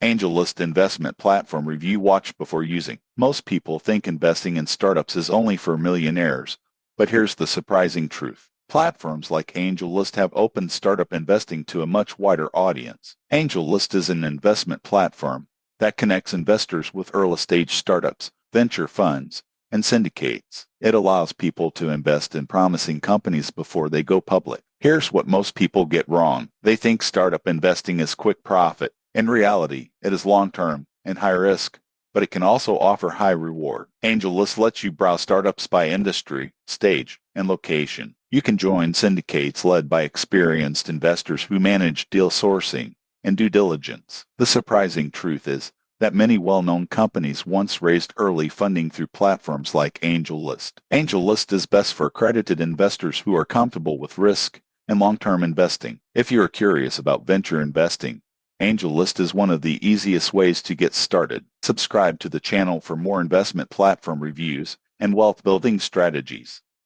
AngelList investment platform review. Watch before using. Most people think investing in startups is only for millionaires, but here's the surprising truth. Platforms like AngelList have opened startup investing to a much wider audience. AngelList is an investment platform that connects investors with early-stage startups, venture funds, and syndicates. It allows people to invest in promising companies before they go public. Here's what most people get wrong. They think startup investing is quick profit. In reality, it is long-term and high risk, but it can also offer high reward. AngelList lets you browse startups by industry, stage, and location. You can join syndicates led by experienced investors who manage deal sourcing and due diligence. The surprising truth is that many well-known companies once raised early funding through platforms like AngelList. AngelList is best for accredited investors who are comfortable with risk and long-term investing. If you are curious about venture investing, AngelList is one of the easiest ways to get started. Subscribe to the channel for more investment platform reviews and wealth building strategies.